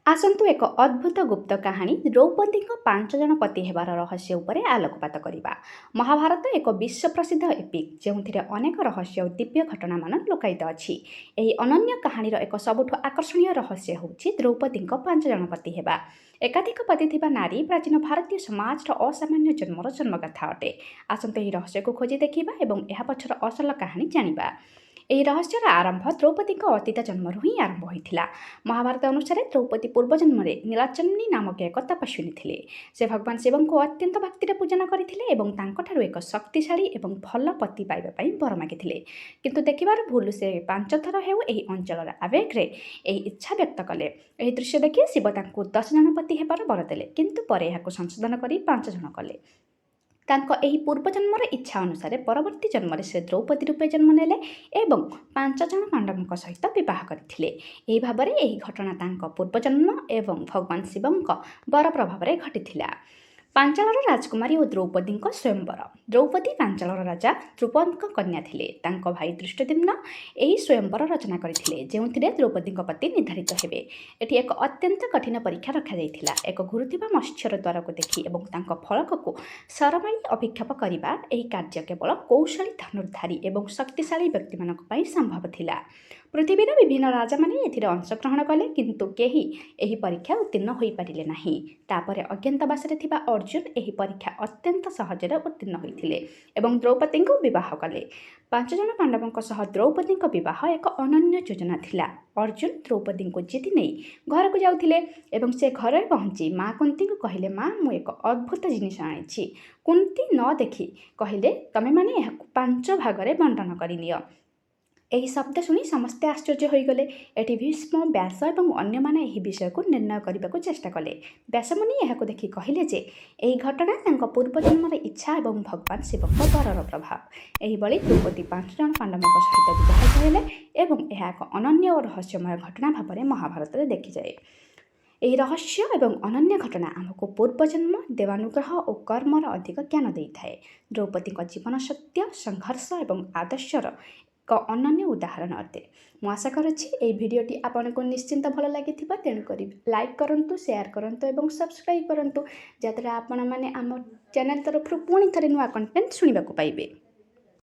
आसन्तु एक अद्भुत गुप्त कहानी द्रौपदी पांच जन पति हेबार रहस्य उपरे आलोकपात करिबा। महाभारत एक विश्व प्रसिद्ध एपिक जोंथिरे अनेक रहस्य और दिव्य घटना मान लुकायित अछि। एही अनन्य कहानीर एक सबुठु आकर्षणीय रहस्य होछि द्रौपदी पांच जन पति हेबा। एकाधिक पति थिबा नारी प्राचीन भारतीय समाज असामान्य जन्मर जन्मकथा अटे। आसन्तु एही रहस्य को खोजी देखिबा एवं एहा पछर असल कहानी जानिबा। ଏହି ରହସ୍ୟର ଆରମ୍ଭ ଦ୍ରୌପଦୀଙ୍କ ଅତୀତ ଜନ୍ମରୁ ହିଁ ଆରମ୍ଭ ହୋଇଥିଲା। ମହାଭାରତ ଅନୁସାରେ ଦ୍ରୌପଦୀ ପୂର୍ବଜନ୍ମରେ ନୀଳାଚନ୍ଦ୍ରୀ ନାମକ ଏକ ତପସ୍ୱିନୀ ଥିଲେ। ସେ ଭଗବାନ ଶିବଙ୍କୁ ଅତ୍ୟନ୍ତ ଭକ୍ତିରେ ପୂଜନ କରିଥିଲେ ଏବଂ ତାଙ୍କଠାରୁ ଏକ ଶକ୍ତିଶାଳୀ ଏବଂ ଭଲ ପତି ପାଇବା ପାଇଁ ବର ମାଗିଥିଲେ। କିନ୍ତୁ ଦେଖିବାର ଭୁଲ ସେ 5 ଥର ହେଉ ଏହି ଅଞ୍ଚଳର ଆବେଗରେ ଏହି ଇଚ୍ଛା ବ୍ୟକ୍ତ କଲେ। ଏହି ଦୃଶ୍ୟ ଦେଖି ଶିବ ତାଙ୍କୁ 10 ଜଣ ପତି ହେବାର ବର ଦେଲେ, କିନ୍ତୁ ପରେ ଏହାକୁ ସଂଶୋଧନ କରି 5 ଜଣ କଲେ। ତାଙ୍କ ଏହି ପୂର୍ବଜନ୍ମର ଇଚ୍ଛା ଅନୁସାରେ ପରବର୍ତ୍ତୀ ଜନ୍ମରେ ସେ ଦ୍ରୌପଦୀ ରୂପେ ଜନ୍ମ ନେଲେ ଏବଂ 5 ଜଣ ପାଣ୍ଡବଙ୍କ ସହିତ ବିବାହ କରିଥିଲେ। ଏହି ଭାବରେ ଏହି ଘଟଣା ତାଙ୍କ ପୂର୍ବଜନ୍ମ ଏବଂ ଭଗବାନ ଶିବଙ୍କ ବର ପ୍ରଭାବରେ ଘଟିଥିଲା। ପାଞ୍ଚଳର ରାଜକୁମାରୀ ଓ ଦ୍ରୌପଦୀଙ୍କ ସ୍ୱୟଂବର। ଦ୍ରୌପଦୀ ପାଞ୍ଚଳର ରାଜା ଧ୍ରୁପଦଙ୍କ କନ୍ୟା ଥିଲେ। ତାଙ୍କ ଭାଇ ଦୃଷ୍ଟଦ୍ୟୁମ୍ନ ଏହି ସ୍ୱୟଂବର ରଚନା କରିଥିଲେ, ଯେଉଁଥିରେ ଦ୍ରୌପଦୀଙ୍କ ପତି ନିର୍ଦ୍ଧାରିତ ହେବେ। ଏଠି ଏକ ଅତ୍ୟନ୍ତ କଠିନ ପରୀକ୍ଷା ରଖାଯାଇଥିଲା। ଏକ ଘୁରୁଥିବା ମତ୍ସ୍ୟର ଦ୍ୱାରକୁ ଦେଖି ଏବଂ ତାଙ୍କ ଫଳକକୁ ସରମାଳି ଅଭିକ୍ଷେପ କରିବା। ଏହି କାର୍ଯ୍ୟ କେବଳ କୌଶଳୀ ଧନୁର୍ଦ୍ଧାରୀ ଏବଂ ଶକ୍ତିଶାଳୀ ବ୍ୟକ୍ତିମାନଙ୍କ ପାଇଁ ସମ୍ଭବ ଥିଲା। ପୃଥିବୀର ବିଭିନ୍ନ ରାଜାମାନେ ଏଥିରେ ଅଂଶଗ୍ରହଣ କଲେ, କିନ୍ତୁ କେହି ଏହି ପରୀକ୍ଷା ଉତ୍ତୀର୍ଣ୍ଣ ହୋଇପାରିଲେ ନାହିଁ। ତାପରେ ଅଜ୍ଞାତବାସରେ ଥିବା ଅର୍ଜୁନ ଏହି ପରୀକ୍ଷା ଅତ୍ୟନ୍ତ ସହଜରେ ଉତ୍ତୀର୍ଣ୍ଣ ହୋଇଥିଲେ ଏବଂ ଦ୍ରୌପଦୀଙ୍କୁ ବିବାହ କଲେ। 5 ଜଣ ପାଣ୍ଡବଙ୍କ ସହ ଦ୍ରୌପଦୀଙ୍କ ବିବାହ ଏକ ଅନନ୍ୟ ଯୋଜନା ଥିଲା। ଅର୍ଜୁନ ଦ୍ରୌପଦୀଙ୍କୁ ଜିତି ନେଇ ଘରକୁ ଯାଉଥିଲେ ଏବଂ ସେ ଘରେ ପହଞ୍ଚି ମା କୁନ୍ତୀଙ୍କୁ କହିଲେ, ମା, ମୁଁ ଏକ ଅଦ୍ଭୁତ ଜିନିଷ ଆଣିଛି। କୁନ୍ତୀ ନ ଦେଖି କହିଲେ, ତମେମାନେ ଏହାକୁ 5 ଭାଗରେ ବଣ୍ଟନ କରିନିଅ। ଏହି ଶବ୍ଦ ଶୁଣି ସମସ୍ତେ ଆଶ୍ଚର୍ଯ୍ୟ ହୋଇଗଲେ। ଏଠି ଭୀଷ୍ମ, ବ୍ୟାସ ଏବଂ ଅନ୍ୟମାନେ ଏହି ବିଷୟକୁ ନିର୍ଣ୍ଣୟ କରିବାକୁ ଚେଷ୍ଟା କଲେ। ବ୍ୟାସମୁନି ଏହାକୁ ଦେଖି କହିଲେ ଯେ ଏହି ଘଟଣା ତାଙ୍କ ପୂର୍ବଜନ୍ମର ଇଚ୍ଛା ଏବଂ ଭଗବାନ ଶିବଙ୍କ ବରର ପ୍ରଭାବ। ଏହିଭଳି ଦ୍ରୌପଦୀ 5 ଜଣ ପାଣ୍ଡବଙ୍କ ସହିତ ବିବାହିତ ହେଲେ ଏବଂ ଏହା ଏକ ଅନନ୍ୟ ଓ ରହସ୍ୟମୟ ଘଟଣା ଭାବରେ ମହାଭାରତରେ ଦେଖିଯାଏ। ଏହି ରହସ୍ୟ ଏବଂ ଅନନ୍ୟ ଘଟଣା ଆମକୁ ପୂର୍ବଜନ୍ମ, ଦେବାନୁଗ୍ରହ ଓ କର୍ମର ଅଧିକ ଜ୍ଞାନ ଦେଇଥାଏ। ଦ୍ରୌପଦୀଙ୍କ ଜୀବନ ସତ୍ୟ, ସଂଘର୍ଷ ଏବଂ ଆଦର୍ଶର ଏକ ଅନନ୍ୟ ଉଦାହରଣ ଅଟେ। ମୁଁ ଆଶା କରୁଛି ଏହି ଭିଡ଼ିଓଟି ଆପଣଙ୍କୁ ନିଶ୍ଚିନ୍ତ ଭଲ ଲାଗିଥିବ। ତେଣୁକରି ଲାଇକ୍ କରନ୍ତୁ, ସେୟାର କରନ୍ତୁ ଏବଂ ସବସ୍କ୍ରାଇବ୍ କରନ୍ତୁ, ଯାହାଦ୍ୱାରା ଆପଣମାନେ ଆମ ଚ୍ୟାନେଲ୍ ତରଫରୁ ପୁଣି ଥରେ ନୂଆ କଣ୍ଟେଣ୍ଟ ଶୁଣିବାକୁ ପାଇବେ।